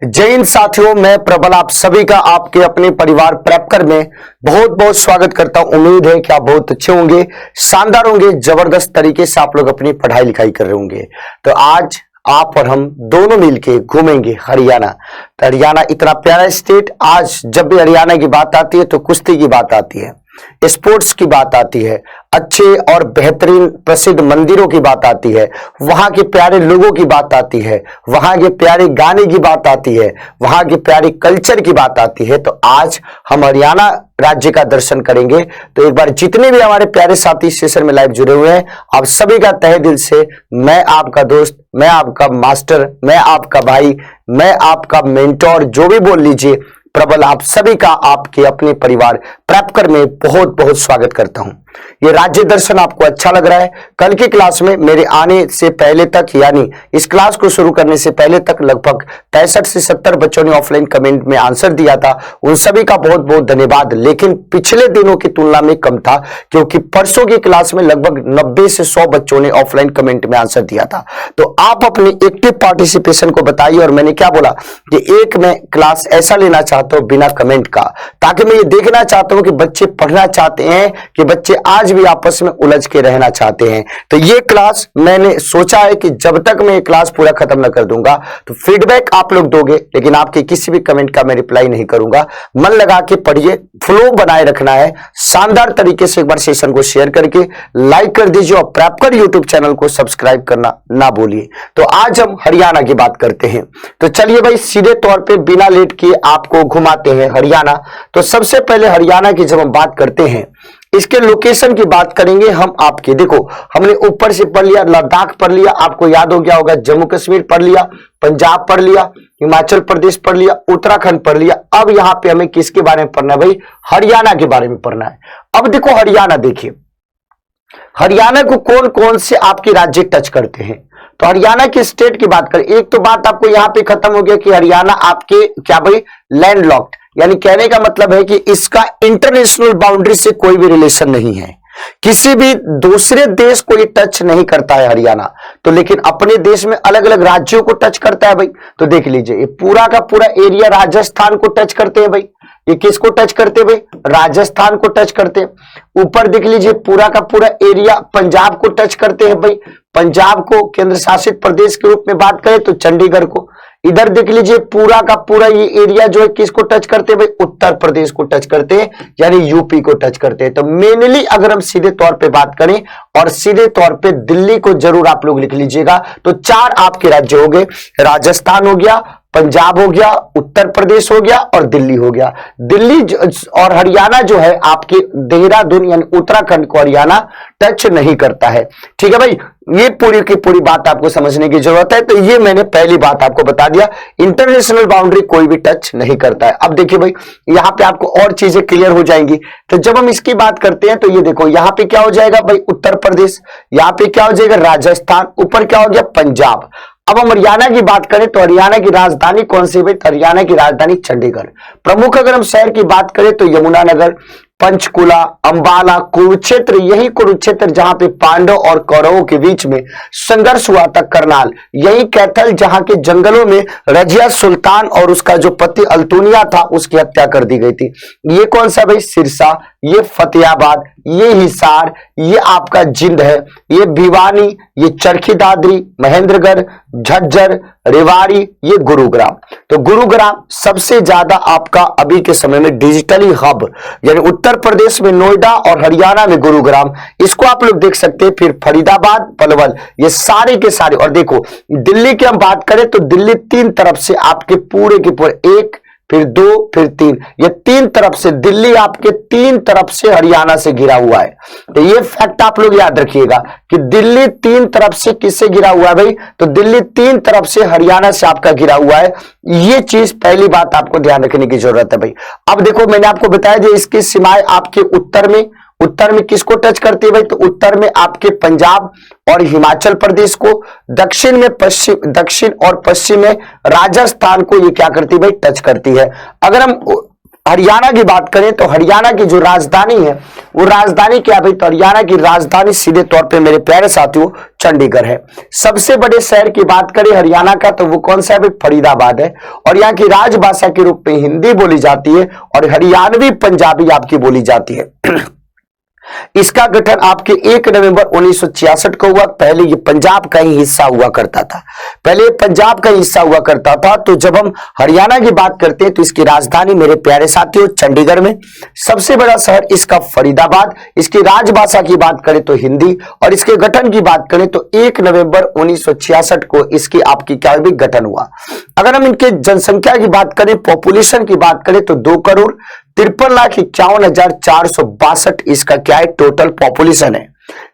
जय हिंद साथियों, मैं प्रबल आप सभी का आपके अपने परिवार प्रेपकर में बहुत बहुत स्वागत करता हूं। उम्मीद है कि आप बहुत अच्छे होंगे, शानदार होंगे, जबरदस्त तरीके से आप लोग अपनी पढ़ाई लिखाई कर रहे होंगे। तो आज आप और हम दोनों मिलके घूमेंगे हरियाणा। तो हरियाणा इतना प्यारा स्टेट, आज जब भी हरियाणा की बात आती है तो कुश्ती की बात आती है, स्पोर्ट्स की बात आती है, अच्छे और बेहतरीन प्रसिद्ध मंदिरों की बात आती है, वहां के प्यारे लोगों की बात आती है, वहां के प्यारे गाने की बात आती है, वहां के प्यारे कल्चर की बात आती है। तो आज हम हरियाणा राज्य का दर्शन करेंगे। तो एक बार जितने भी हमारे प्यारे साथी सेशन में लाइव जुड़े हुए हैं, आप सभी का तहे दिल से मैं आपका दोस्त, मैं आपका मास्टर, मैं आपका भाई, मैं आपका मेंटोर, जो भी बोल लीजिए, प्रबल आप सभी का आपके अपने परिवार प्रेपकर में बहुत बहुत स्वागत करता हूं। ये राज्य दर्शन आपको अच्छा लग रहा है? कल की क्लास में मेरे आने से पहले तक, यानी इस क्लास को शुरू करने से पहले तक लगभग 63 से 70 बच्चों ने ऑफलाइन कमेंट में आंसर दिया था। उन सभी का बहुत बहुत धन्यवाद। लेकिन पिछले दिनों की तुलना में कम था, क्योंकि परसों की क्लास में लगभग 90 से 100 बच्चों ने ऑफलाइन कमेंट में आंसर दिया था। तो आप अपनी एक्टिव पार्टिसिपेशन को बताइए। और मैंने क्या बोला कि एक मैं क्लास ऐसा लेना चाहता हूं बिना कमेंट का, ताकि मैं ये देखना चाहता हूं कि बच्चे पढ़ना चाहते हैं कि बच्चे आज भी आपस में उलझ के रहना चाहते हैं। तो ये क्लास मैंने सोचा है कि जब तक मैं ये क्लास पूरा खत्म न कर दूंगा तो फीडबैक आप लोग दोगे, लेकिन आपके किसी भी कमेंट का मैं रिप्लाई नहीं करूंगा। मन लगा के पढ़िए, फ्लो बनाए रखना है, शानदार तरीके से एक बार सेशन को शेयर करके लाइक कर दीजिए और प्रेपकर यूट्यूब चैनल को सब्सक्राइब करना ना भूलिए। तो आज हम हरियाणा की बात करते हैं। तो चलिए भाई, सीधे तौर पे बिना लेट किए आपको घुमाते हैं हरियाणा। तो सबसे पहले हरियाणा की जब हम बात करते हैं, इसके लोकेशन की बात करेंगे हम आपके। देखो, हमने ऊपर से पढ़ लिया, लद्दाख पढ़ लिया, आपको याद हो गया होगा, जम्मू कश्मीर पढ़ लिया, पंजाब पढ़ लिया, हिमाचल प्रदेश पढ़ लिया, उत्तराखंड पढ़ लिया। अब यहां पे हमें किसके बारे में पढ़ना है भाई? हरियाणा के बारे में पढ़ना है। अब देखो हरियाणा, देखिए हरियाणा को कौन कौन से आपके राज्य टच करते हैं। तो हरियाणा की स्टेट की बात करें, एक तो बात आपको यहां पे खत्म हो गया कि हरियाणा आपके क्या भाई लैंडलॉक्ड, यानी कहने का मतलब है कि इसका इंटरनेशनल बाउंड्री से कोई भी रिलेशन नहीं है, किसी भी दूसरे देश को ये टच नहीं करता है हरियाणा। तो लेकिन अपने देश में अलग अलग राज्यों को टच करता है भाई। तो देख लीजिए, ये पूरा का पूरा एरिया राजस्थान को टच करते हैं भाई। ये किसको टच करते हैं भाई? राजस्थान को टच करते हैं। ऊपर देख लीजिए, पूरा का पूरा एरिया पंजाब को टच करते हैं भाई। पंजाब को केंद्र शासित प्रदेश के रूप में बात करें तो चंडीगढ़ को। इधर देख लीजिए, पूरा का पूरा ये एरिया जो है किसको टच करते हैं भाई? उत्तर प्रदेश को टच करते हैं, यानी यूपी को टच करते हैं। तो मेनली अगर हम सीधे तौर पे बात करें, और सीधे तौर पे दिल्ली को जरूर आप लोग लिख लीजिएगा। तो 4 आपके राज्य हो गए, राजस्थान हो गया, पंजाब हो गया, उत्तर प्रदेश हो गया और दिल्ली हो गया। दिल्ली और हरियाणा जो है आपके देहरादून यानी उत्तराखंड को हरियाणा टच नहीं करता है। ठीक है भाई, ये पूरी की पूरी बात आपको समझने की जरूरत है। तो ये मैंने पहली बात आपको बता दिया, इंटरनेशनल बाउंड्री कोई भी टच नहीं करता है। अब देखिए भाई, यहां पे आपको और चीजें क्लियर हो जाएंगी। तो जब हम इसकी बात करते हैं तो ये देखो, यहां पे क्या हो जाएगा भाई? उत्तर प्रदेश, यहां पे क्या हो जाएगा? राजस्थान, ऊपर क्या हो गया? पंजाब। अब हम हरियाणा की बात करें तो हरियाणा की राजधानी कौन सी है? हरियाणा की राजधानी चंडीगढ़। प्रमुख अगर हम शहर की बात करें तो यमुनानगर, पंचकुला, अंबाला, कुरुक्षेत्र, यही कुरुक्षेत्र जहां पे पांडव और कौरवों के बीच में संघर्ष हुआ था, करनाल, यही कैथल जहां के जंगलों में रजिया सुल्तान और उसका जो पति अल्तुनिया था उसकी हत्या कर दी गई थी। ये कौन सा भाई? सिरसा, ये फतेहाबाद, ये हिसार, ये आपका जिंद है, ये भिवानी, ये चरखी दादरी, महेंद्रगढ़, झज्जर, रेवाड़ी, ये गुरुग्राम। तो गुरुग्राम सबसे ज्यादा आपका अभी के समय में डिजिटली हब, यानी उत्तर प्रदेश में नोएडा और हरियाणा में गुरुग्राम, इसको आप लोग देख सकते हैं। फिर फरीदाबाद, पलवल, ये सारे के सारे। और देखो दिल्ली की हम बात करें तो दिल्ली 3 तरफ से आपके पूरे के पूरे, 1 फिर 2 फिर 3, ये 3 तरफ से दिल्ली आपके 3 तरफ से हरियाणा से घिरा हुआ है। तो ये फैक्ट आप लोग याद रखिएगा कि दिल्ली 3 तरफ से किससे घिरा हुआ है भाई? तो दिल्ली 3 तरफ से हरियाणा से आपका घिरा हुआ है। ये चीज पहली बात आपको ध्यान रखने की जरूरत है भाई। अब देखो, मैंने आपको बताया जो इसकी सीमाएं आपके उत्तर में किसको टच करती है भाई? तो उत्तर में आपके पंजाब और हिमाचल प्रदेश को, दक्षिण और पश्चिम में राजस्थान को ये क्या करती है भाई? टच करती है। अगर हम हरियाणा की बात करें तो हरियाणा की जो राजधानी है वो राजधानी क्या भाई, तो हरियाणा की राजधानी सीधे तौर पे मेरे प्यारे साथियों चंडीगढ़ है। सबसे बड़े शहर की बात करें हरियाणा का तो वो कौन सा है भाई, फरीदाबाद है। और यहाँ की राजभाषा के रूप में हिंदी बोली जाती है और हरियाणवी पंजाबी आपकी बोली जाती है। इसका गठन आपके 1 नवंबर 1966 को हुआ। पहले ये पंजाब का ही हिस्सा हुआ करता था, पहले ये पंजाब का हिस्सा हुआ करता था। तो जब हम हरियाणा की बात करते हैं तो इसकी राजधानी मेरे प्यारे साथियों चंडीगढ़ में, सबसे बड़ा शहर इसका फरीदाबाद, इसकी राजभाषा की बात करें तो हिंदी, और इसके गठन की बात करें तो 1 नवंबर 1966 को इसकी आपकी क्या भी गठन हुआ। अगर हम इनके जनसंख्या की बात करें, पॉपुलेशन की बात करें तो 2,53,51,462 इसका क्या है टोटल पॉपुलेशन है।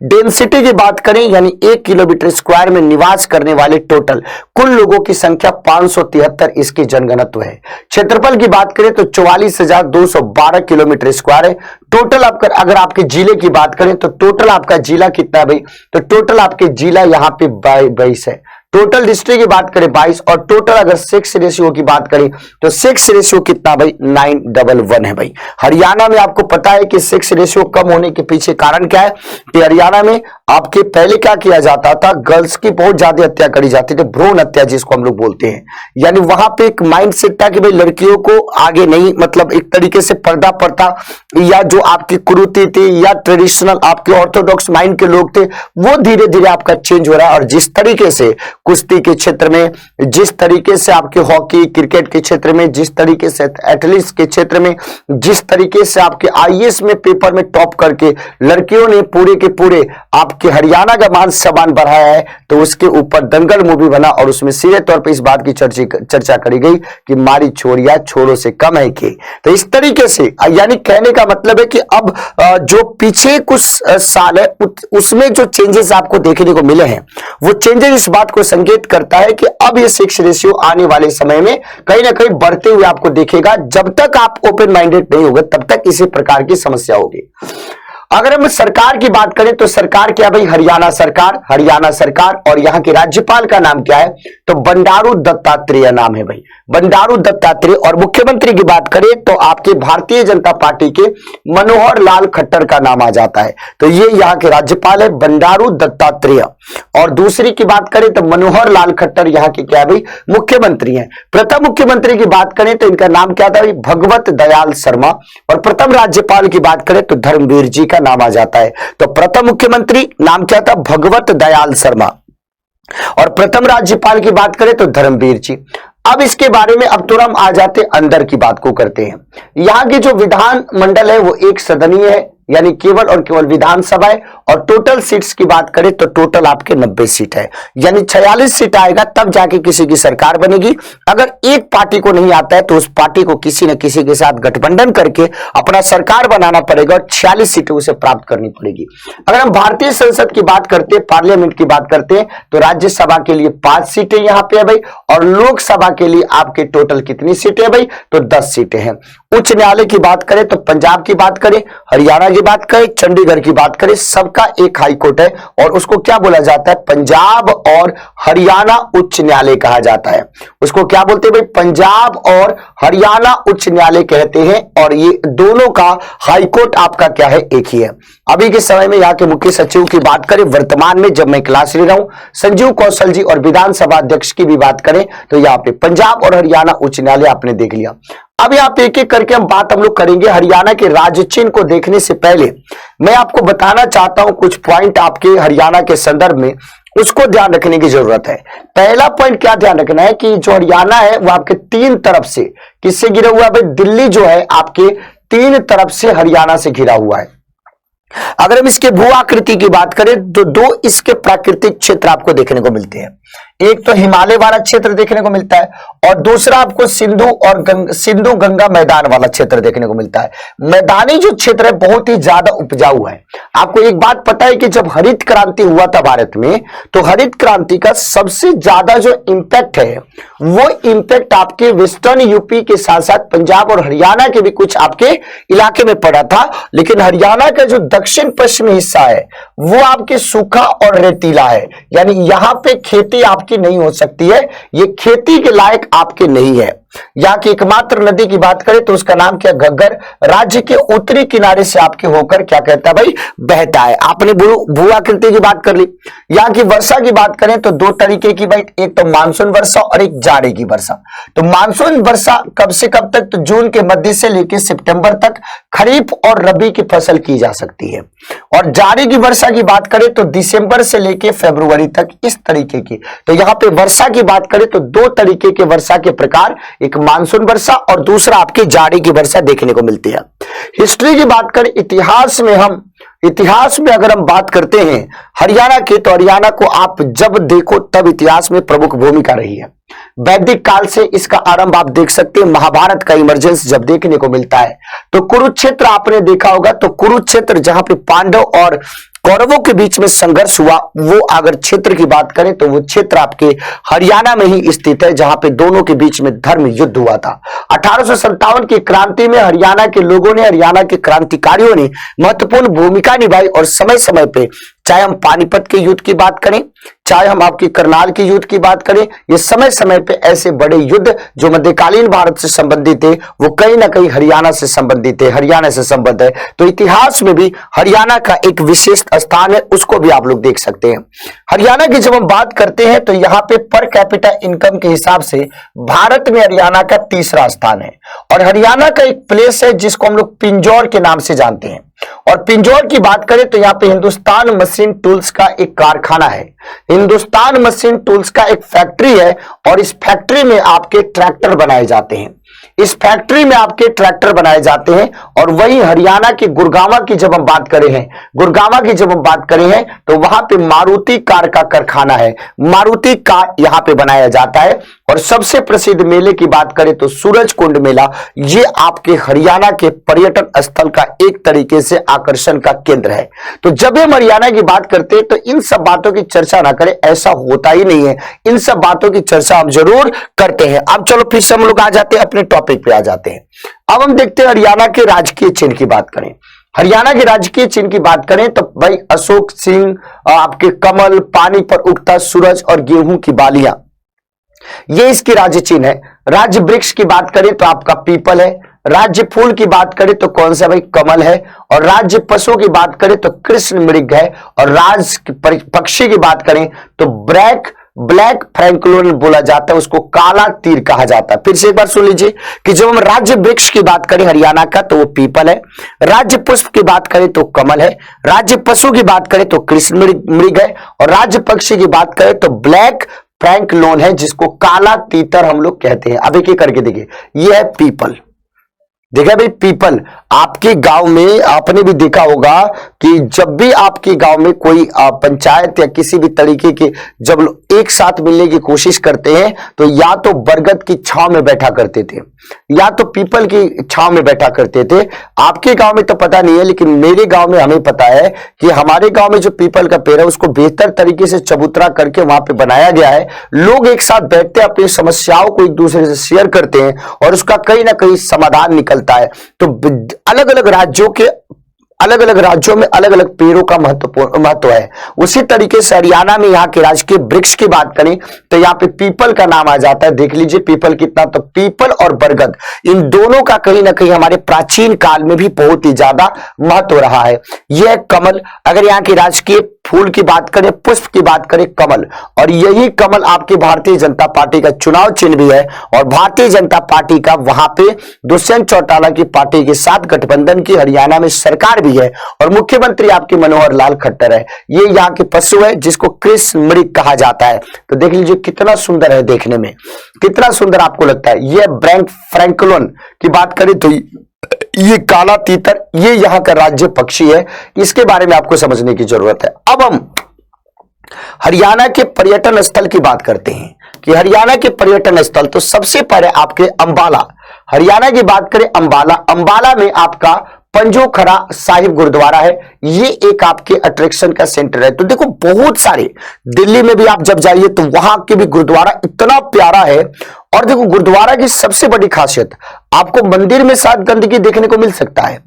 डेंसिटी की बात करें यानी 1 किलोमीटर स्क्वायर में निवास करने वाले टोटल कुल लोगों की संख्या 573 इसकी जनघनत्व है। क्षेत्रफल की बात करें तो 44,212 किलोमीटर स्क्वायर है। टोटल आपका अगर आपके जिले की बात करें तो टोटल आपका जिला कितना है भाई, तो टोटल आपके जिला यहाँ पे 22 है। टोटल डिस्ट्रिक्ट की बात करें 22, और टोटल अगर सेक्स रेशियो की बात करें तो सेक्स रेशियो कितना भाई 9:1 है भाई। हरियाणा में आपको पता है कि सेक्स रेशियो कम होने के पीछे कारण क्या है कि हरियाणा में आपके पहले क्या किया जाता था, गर्ल्स की बहुत ज्यादा हत्या करी जाती थी, भ्रूण हत्या जिसको हम लोग बोलते हैं। यानी वहां पे एक माइंड सेट था कि भाई लड़कियों को आगे नहीं, मतलब एक तरीके से पर्दा प्रथा या जो आपकी कुरीति थी या ट्रेडिशनल आपके ऑर्थोडॉक्स माइंड के लोग थे वो धीरे धीरे आपका चेंज हो रहा है। और जिस तरीके से कुश्ती के क्षेत्र में, जिस तरीके से आपके हॉकी क्रिकेट के क्षेत्र में, जिस तरीके से एथलीट्स के क्षेत्र में, जिस तरीके से आपके आईएएस में पेपर में टॉप करके लड़कियों ने पूरे के पूरे आपके हरियाणा का मान सम्मान बढ़ाया है, तो उसके ऊपर दंगल मूवी बना और उसमें सीधे तौर पर इस बात की चर्चा करी गई कि मारी छोरिया छोरों से कम है के। तो इस तरीके से यानी कहने का मतलब है कि अब जो पीछे कुछ साल है उसमें जो चेंजेस आपको देखने को मिले हैं वो चेंजेस इस बात को संकेत करता है कि अब ये सेक्स रेशियो आने वाले समय में कहीं ना कहीं बढ़ते हुए आपको दिखेगा। जब तक आप ओपन माइंडेड नहीं होगे तब तक इसी प्रकार की समस्या होगी। अगर हम सरकार की बात करें तो सरकार क्या भाई, हरियाणा सरकार, हरियाणा सरकार। और यहां के राज्यपाल का नाम क्या है, तो बंडारू दत्तात्रेय नाम है भाई, बंडारू दत्तात्रेय। और मुख्यमंत्री की बात करें तो आपके भारतीय जनता पार्टी के मनोहर लाल खट्टर का नाम आ जाता है। तो ये यहाँ के राज्यपाल है बंडारू दत्तात्रेय। और दूसरी की बात करें तो मनोहर लाल खट्टर यहाँ के क्या भाई मुख्यमंत्री हैं। प्रथम मुख्यमंत्री की बात करें तो इनका नाम क्या था भाई, भगवत दयाल शर्मा। और प्रथम राज्यपाल की बात करें तो धर्मवीर जी का नाम आ जाता है। तो प्रथम मुख्यमंत्री नाम क्या था, भगवत दयाल शर्मा। और प्रथम राज्यपाल की बात करें तो धर्मवीर जी। अब इसके बारे में अब तुरंत आ जाते अंदर की बात को करते हैं। यहाँ की जो विधान मंडल है वो एक सदनीय है, यानी केवल और केवल विधानसभा है। और टोटल सीट्स की बात करें तो टोटल आपके 90 सीट है, यानी 46 सीट आएगा तब जाके किसी की सरकार बनेगी। अगर एक पार्टी को नहीं आता है तो उस पार्टी को किसी न किसी के साथ गठबंधन करके अपना सरकार बनाना पड़ेगा और 46 सीटें उसे प्राप्त करनी पड़ेगी। अगर हम भारतीय संसद की बात करते हैं, पार्लियामेंट की बात करते हैं, तो राज्यसभा के लिए 5 सीटें यहां पे है भाई। और लोकसभा के लिए आपके टोटल कितनी सीटें है भाई, तो 10 सीटें हैं। उच्च न्यायालय की बात करें तो पंजाब की बात करें, हरियाणा की बात करें, चंडीगढ़ की बात करें, सबका एक हाई कोर्ट है और उसको क्या बोला जाता है, पंजाब और हरियाणा उच्च न्यायालय कहा जाता है। उसको क्या बोलते हैं भाई, पंजाब और हरियाणा उच्च न्यायालय कहते हैं। और ये दोनों का हाई कोर्ट आपका क्या है, एक ही है। अभी के समय में यहाँ के मुख्य सचिव की बात करें, वर्तमान में जब मैं क्लास ले रहा हूं, संजीव कौशल जी। और विधानसभा अध्यक्ष की भी बात करें तो यहाँ पे पंजाब और हरियाणा उच्च न्यायालय आपने देख लिया। अब यहाँ पे एक एक करके हम लोग करेंगे। हरियाणा के राज्य चिन्ह को देखने से पहले मैं आपको बताना चाहता हूं कुछ पॉइंट आपके हरियाणा के संदर्भ में, उसको ध्यान रखने की जरूरत है। पहला पॉइंट क्या ध्यान रखना है कि जो हरियाणा है वो आपके 3 तरफ से किससे घिरा हुआ है भाई, दिल्ली जो है आपके 3 तरफ से हरियाणा से घिरा हुआ है। अगर हम इसके भू आकृति की बात करें तो 2 इसके प्राकृतिक क्षेत्र आपको देखने को मिलते हैं। एक तो हिमालय वाला क्षेत्र देखने को मिलता है और दूसरा आपको सिंधु गंगा मैदान वाला क्षेत्र देखने को मिलता है। मैदानी जो क्षेत्र है बहुत ही ज्यादा उपजाऊ है। आपको एक बात पता है कि जब हरित क्रांति हुआ था भारत में, तो हरित क्रांति का सबसे ज्यादा जो इंपैक्ट है वो इंपैक्ट आपके वेस्टर्न यूपी के साथ साथ पंजाब और हरियाणा के भी कुछ आपके इलाके में पड़ा था। लेकिन हरियाणा का जो दक्षिण पश्चिमी हिस्सा है वो आपके सूखा और रेतीला है, यानी यहां पे खेती आपकी नहीं हो सकती है, ये खेती के लायक आपके नहीं है। यहाँ की एकमात्र नदी की बात करें तो उसका नाम क्या, घग्गर, राज्य के उत्तरी किनारे से आपके होकर क्या कहता है भाई, बहता है। आपने भू आकृति की बात कर ली। यहाँ की वर्षा की बात करें तो दो तरीके की भाई, एक तो मानसून वर्षा और एक जाड़े की वर्षा। तो मानसून वर्षा कब से कब तक, तो जून के मध्य से लेकर सितंबर तक खरीफ और रबी की फसल की जा सकती है। और जाड़े की वर्षा की बात करें तो दिसंबर से लेकर फरवरी तक, इस तरीके की। तो यहाँ पे वर्षा की बात करें तो दो तरीके के वर्षा के प्रकार, एक मानसून वर्षा और दूसरा आपके जाड़े की वर्षा देखने को मिलती है। हिस्ट्री की बात करें, इतिहास में अगर हम बात करते हैं हरियाणा की, तो हरियाणा को आप जब देखो तब इतिहास में प्रमुख भूमिका रही है। वैदिक काल से इसका आरंभ आप देख सकते हैं, महाभारत का इमर्जेंस जब देखने को मिलता है। तो कुरुक्षेत्र आपने देखा होगा, तो कुरुक्षेत्र जहां पे पांडव और कौरवों के बीच में संघर्ष हुआ, वो अगर क्षेत्र की बात करें तो वो क्षेत्र आपके हरियाणा में ही स्थित है, जहां पे दोनों के बीच में धर्म युद्ध हुआ था। 1857 की क्रांति में हरियाणा के लोगों ने, हरियाणा के क्रांतिकारियों ने महत्वपूर्ण भूमिका निभाई और समय समय पे, चाहे हम पानीपत के युद्ध की बात करें, चाहे हम आपकी करनाल के युद्ध की बात करें, ये समय समय पे ऐसे बड़े युद्ध जो मध्यकालीन भारत से संबंधित थे, वो कहीं ना कहीं हरियाणा से संबंधित है, हरियाणा से संबंध है। तो इतिहास में भी हरियाणा का एक विशेष स्थान है, उसको भी आप लोग देख सकते हैं। हरियाणा की जब हम बात करते हैं तो यहाँ पे पर कैपिटा इनकम के हिसाब से भारत में हरियाणा का तीसरा स्थान है। और हरियाणा का एक प्लेस है जिसको हम लोग पिंजौर के नाम से जानते हैं। और पिंजौर की बात करें तो यहाँ पे हिंदुस्तान मशीन टूल्स का एक कारखाना है, हिंदुस्तान मशीन टूल्स का एक फैक्ट्री है। और इस फैक्ट्री में आपके ट्रैक्टर बनाए जाते हैं, इस फैक्ट्री में आपके ट्रैक्टर बनाए जाते हैं। और वही हरियाणा के गुड़गांव की जब हम बात करें हैं, तो वहां पे मारुति कार का कारखाना है, मारुति कार यहां पे बनाया जाता है। और सबसे प्रसिद्ध मेले की बात करें तो सूरजकुंड मेला, ये आपके हरियाणा के पर्यटन स्थल का एक तरीके से आकर्षण का केंद्र है। तो जब हम हरियाणा की बात करते हैं तो इन सब बातों की चर्चा ना करें, ऐसा होता ही नहीं है, इन सब बातों की चर्चा हम जरूर करते हैं। अब चलो फिर से हम लोग आ जाते हैं अपने टॉपिक पे आ जाते हैं। अब हम देखते हैं हरियाणा के राजकीय चिन्ह की बात करें। हरियाणा के राजकीय चिन्ह की बात करें तो भाई अशोक सिंह, आपके कमल, पानी पर उगता सूरज और गेहूं की बालियां, ये इसकी राज्य चिन्ह है। राज्य वृक्ष की बात करें तो आपका पीपल है। राज्य फूल की बात करें तो कौन सा भाई, कमल है। और राज्य पशु की बात करें तो कृष्ण मृग है। और राज पक्षी की बात करें तो ब्लैक फ्रैंकलोन बोला जाता है, उसको काला तीर कहा जाता है। फिर से एक बार सुन लीजिए कि जब हम राज्य वृक्ष की बात करें हरियाणा का तो वो पीपल है, राज्य पुष्प की बात करें तो कमल है, राज्य पशु की बात करें तो कृष्ण मृग है, और राज्य पक्षी की बात करें तो ब्लैक फ्रैंकलोन है, जिसको काला तीतर हम लोग कहते हैं। अब एक एक करके देखिए, ये है पीपल। देखा भाई, पीपल आपके गांव में आपने भी देखा होगा कि जब भी आपके गांव में कोई पंचायत या किसी भी तरीके के जब लोग एक साथ मिलने की कोशिश करते हैं तो या तो बरगद की छांव में बैठा करते थे या तो पीपल की छांव में बैठा करते थे। आपके गांव में तो पता नहीं है, लेकिन मेरे गांव में हमें पता है कि हमारे गांव में जो पीपल का पेड़ है उसको बेहतर तरीके से चबूतरा करके वहां पे बनाया गया है। लोग एक साथ बैठते हैं, अपनी समस्याओं को एक दूसरे से शेयर करते हैं और उसका कहीं ना कहीं समाधान निकलता है। तो अलग अलग राज्यों में अलग अलग पेड़ों का महत्व है। उसी तरीके से हरियाणा में यहाँ के राजकीय वृक्ष की बात करें तो यहाँ पे पीपल का नाम आ जाता है। देख लीजिए पीपल कितना, तो पीपल और बरगद इन दोनों का कहीं ना कहीं हमारे प्राचीन काल में भी बहुत ही ज्यादा महत्व रहा है। यह कमल, अगर यहाँ के राजकीय फूल की बात करें, पुष्प की बात करें, कमल, और यही कमल आपकी भारतीय जनता पार्टी का चुनाव चिन्ह भी है। और भारतीय जनता पार्टी का वहां पे दुष्यंत चौटाला की पार्टी के साथ गठबंधन की हरियाणा में सरकार भी है और मुख्यमंत्री आपके मनोहर लाल खट्टर है। ये यहाँ के पशु है जिसको कृष्ण मृग कहा जाता है। तो देख लीजिए कितना सुंदर है, देखने में कितना सुंदर आपको लगता है। ये ब्लैक फ्रैंकलोन की बात करें तो ये काला तीतर, ये यहां का राज्य पक्षी है। इसके बारे में आपको समझने की जरूरत है। अब हम हरियाणा के पर्यटन स्थल की बात करते हैं कि हरियाणा के पर्यटन स्थल, तो सबसे पहले आपके अंबाला, हरियाणा की बात करें अंबाला में आपका पंजोखरा साहिब गुरुद्वारा है। ये एक आपके अट्रैक्शन का सेंटर है। तो देखो बहुत सारे, दिल्ली में भी आप जब जाइए तो वहां के भी गुरुद्वारा इतना प्यारा है। और देखो गुरुद्वारा की सबसे बड़ी खासियत, आपको मंदिर में शायद गंदगी देखने को मिल सकता है,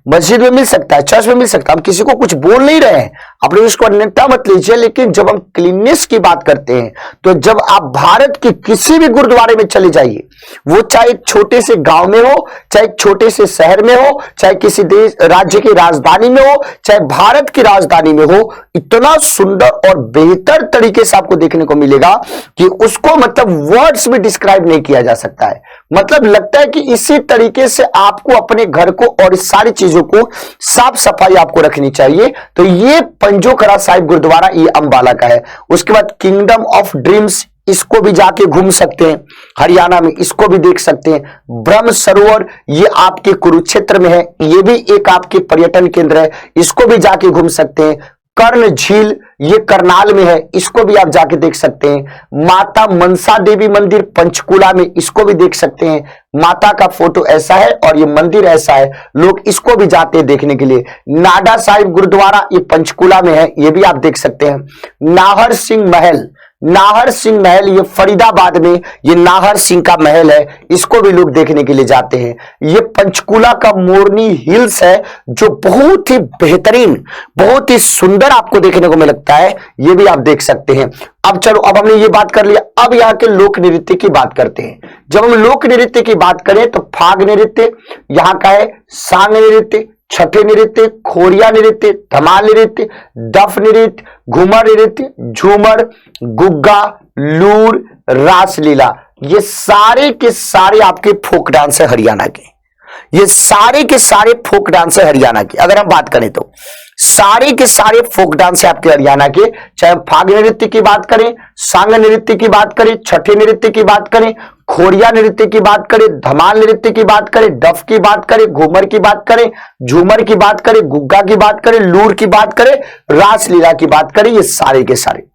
मस्जिद में मिल सकता है, चर्च में मिल सकता है, हम किसी को कुछ बोल नहीं रहे हैं, आप लोग इसको अन्यथा मत लीजिए। लेकिन जब हम क्लीननेस की बात करते हैं तो जब आप भारत के किसी भी गुरुद्वारे में चले जाइए, वो चाहे एक छोटे से गांव में हो, चाहे एक छोटे से शहर में हो, चाहे किसी देश राज्य की राजधानी में हो, चाहे भारत की राजधानी में हो, इतना सुंदर और बेहतर तरीके से आपको देखने को मिलेगा कि उसको मतलब वर्ड्स में डिस्क्राइब नहीं किया जा सकता है। मतलब लगता है कि इसी तरीके से आपको अपने घर को और इस सारी चीजों को साफ सफाई आपको रखनी चाहिए। तो ये पंजोखरा साहिब गुरुद्वारा ये अंबाला का है। उसके बाद किंगडम ऑफ ड्रीम्स, इसको भी जाके घूम सकते हैं हरियाणा में, इसको भी देख सकते हैं। ब्रह्म सरोवर ये आपके कुरुक्षेत्र में है, ये भी एक आपके पर्यटन केंद्र है, इसको भी जाके घूम सकते हैं। कर्ण झील ये करनाल में है, इसको भी आप जाके देख सकते हैं। माता मनसा देवी मंदिर पंचकुला में, इसको भी देख सकते हैं। माता का फोटो ऐसा है और ये मंदिर ऐसा है, लोग इसको भी जाते हैं देखने के लिए। नाडा साहिब गुरुद्वारा ये पंचकुला में है, ये भी आप देख सकते हैं। नाहर सिंह महल, नाहर सिंह महल ये फरीदाबाद में ये नाहर सिंह का महल है, इसको भी लोग देखने के लिए जाते हैं। ये पंचकुला का मोरनी हिल्स है जो बहुत ही बेहतरीन, बहुत ही सुंदर आपको देखने को मिलता है, ये भी आप देख सकते हैं। अब चलो, अब हमने ये बात कर लिया, अब यहाँ के लोक नृत्य की बात करते हैं। जब हम लोक नृत्य की बात करें तो फाग नृत्य यहाँ का है, सांग नृत्य, छठे नृत्य, खोरिया नृत्य, धमाल नृत्य, दफ नृत्य, घूमर नृत्य, झूमर, गुग्गा, लूर, रासलीला, ये सारे के सारे आपके फोक डांस है हरियाणा के। ये सारे के सारे फोक डांस है हरियाणा के। अगर हम बात करें तो सारे के सारे फोक डांस है आपके हरियाणा के, चाहे फाग नृत्य की बात करें, सांग नृत्य की बात करें, छठे नृत्य की बात करें, खोरिया नृत्य की बात करें, धमाल नृत्य की बात करें, डफ की बात करें, घूमर की बात करें, झूमर की बात करें, गुग्गा की बात करें, लूर की बात करें, रासलीला की बात करें, ये सारे के सारे।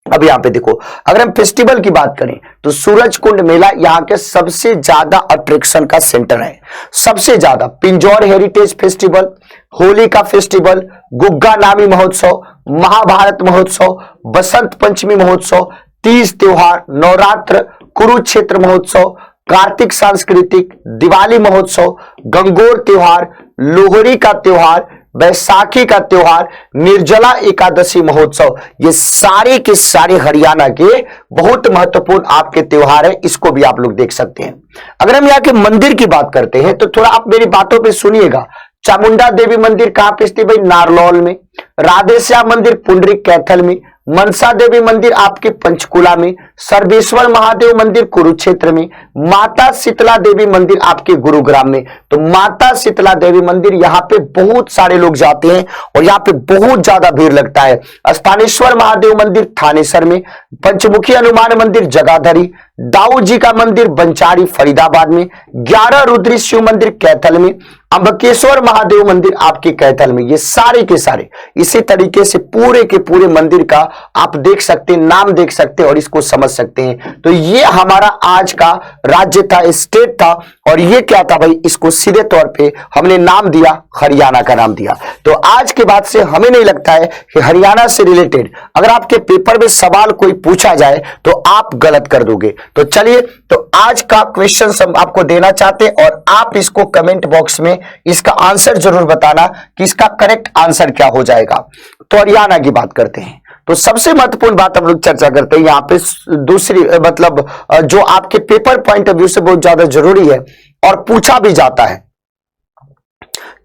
अब यहां पे देखो, अगर हम फेस्टिवल की बात करें तो सूरज कुंड मेला यहाँ के सबसे ज्यादा अट्रैक्शन का सेंटर है। सबसे ज्यादा पिंजौर हेरिटेज फेस्टिवल, होली का फेस्टिवल, गुग्गा नामी महोत्सव, महाभारत महोत्सव, बसंत पंचमी महोत्सव, तीज त्योहार, नवरात्र, कुरुक्षेत्र महोत्सव, कार्तिक सांस्कृतिक, दिवाली महोत्सव, गंगोर त्योहार, लोहड़ी का त्योहार, बैसाखी का त्योहार, निर्जला एकादशी महोत्सव, ये सारे के सारे हरियाणा के बहुत महत्वपूर्ण आपके त्योहार है, इसको भी आप लोग देख सकते हैं। अगर हम यहाँ के मंदिर की बात करते हैं तो थोड़ा आप मेरी बातों पे सुनिएगा। चामुंडा देवी मंदिर कहां पे स्थित भाई? नारनौल में। राधेश्याम मंदिर पुंडरिक कैथल में। मनसा देवी मंदिर आपके पंचकुला में। सर्वेश्वर महादेव मंदिर कुरुक्षेत्र में। माता शीतला देवी मंदिर आपके गुरुग्राम में। तो माता शीतला देवी मंदिर यहाँ पे बहुत सारे लोग जाते हैं और यहाँ पे बहुत ज्यादा भीड़ लगता है। स्थानेश्वर महादेव मंदिर थानेसर में। पंचमुखी हनुमान मंदिर जगाधरी। दाऊ जी का मंदिर बंचारी फरीदाबाद में। 11 रुद्री शिव मंदिर कैथल में। अंबकेश्वर महादेव मंदिर आपके कैथल में। ये सारे के सारे इसी तरीके से पूरे के पूरे मंदिर का आप देख सकते हैं, नाम देख सकते हैं और इसको समझ सकते हैं। तो ये हमारा आज का राज्य था, स्टेट था, और ये क्या था भाई, इसको सीधे तौर पे हमने नाम दिया, हरियाणा का नाम दिया। तो आज के बाद से हमें नहीं लगता है कि हरियाणा से रिलेटेड अगर आपके पेपर में सवाल कोई पूछा जाए तो आप गलत कर दोगे। तो चलिए, तो आज का क्वेश्चन हम आपको देना चाहते हैं और आप इसको कमेंट बॉक्स में इसका आंसर जरूर बताना कि इसका करेक्ट आंसर क्या हो जाएगा। तो हरियाणा की बात करते हैं तो सबसे महत्वपूर्ण बात हम लोग चर्चा करते हैं यहाँ पे, दूसरी मतलब जो आपके पेपर पॉइंट ऑफ व्यू से बहुत ज्यादा जरूरी है और पूछा भी जाता है।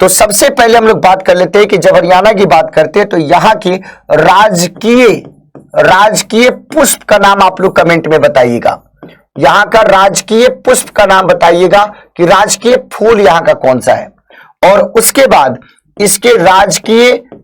तो सबसे पहले हम लोग बात कर लेते हैं कि जब हरियाणा की बात करते हैं तो यहाँ की राजकीय पुष्प का नाम आप लोग कमेंट में बताइएगा। यहाँ का राजकीय पुष्प का नाम बताइएगा कि राजकीय फूल यहाँ का कौन सा है, और उसके बाद इसके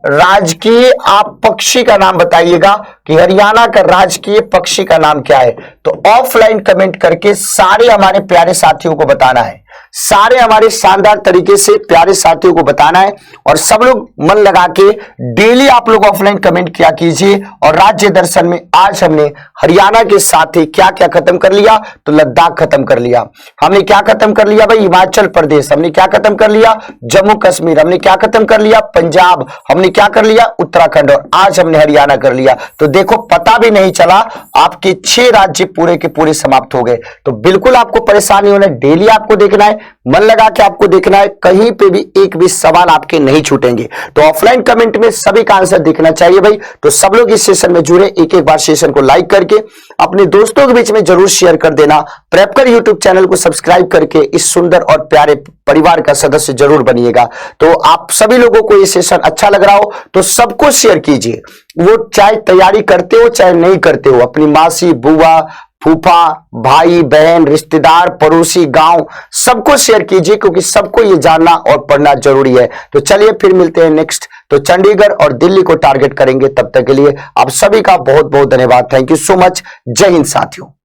राजकीय आप पक्षी का नाम बताइएगा कि हरियाणा का राजकीय पक्षी का नाम क्या है। तो ऑफलाइन कमेंट करके सारे हमारे प्यारे साथियों को बताना है, सारे हमारे शानदार तरीके से प्यारे साथियों को बताना है, और सब लोग मन लगा के डेली आप लोग ऑफलाइन कमेंट किया कीजिए। और राज्य दर्शन में आज हमने हरियाणा के साथ ही क्या क्या खत्म कर लिया, तो लद्दाख खत्म कर लिया, हमने क्या खत्म कर लिया भाई, हिमाचल प्रदेश, हमने क्या खत्म कर लिया, जम्मू कश्मीर, हमने क्या खत्म कर लिया, पंजाब, हमने हमने क्या कर लिया, उत्तराखंड, और आज हमने हरियाणा कर लिया। तो देखो पता भी नहीं चला, आपके 6 राज्य पूरे के पूरे समाप्त हो गए। तो बिल्कुल आपको परेशानी होना, डेली आपको देखना है, मन लगा के आपको देखना है, कहीं पे भी एक भी सवाल आपके नहीं छूटेंगे। तो ऑफलाइन कमेंट में सभी का आंसर दिखना चाहिए भाई। तो सब लोग इस सेशन में जुड़े, एक एक बार सेशन को लाइक करके अपने दोस्तों के बीच में जरूर शेयर कर देना। प्रेपकर यूट्यूब चैनल को सब्सक्राइब करके इस सुंदर और प्यारे परिवार का सदस्य जरूर बनिएगा। तो आप सभी लोगों को ये सेशन अच्छा लग रहा हो तो सबको शेयर कीजिए, वो चाहे तैयारी करते हो चाहे नहीं करते हो, अपनी मासी, बुआ, फूफा, भाई, बहन, रिश्तेदार, पड़ोसी, गांव, सबको शेयर कीजिए, क्योंकि सबको ये जानना और पढ़ना जरूरी है। तो चलिए फिर मिलते हैं नेक्स्ट। तो चंडीगढ़ और दिल्ली को टारगेट करेंगे। तब तक के लिए आप सभी का बहुत बहुत धन्यवाद। Thank you so much. जय हिंद साथियों।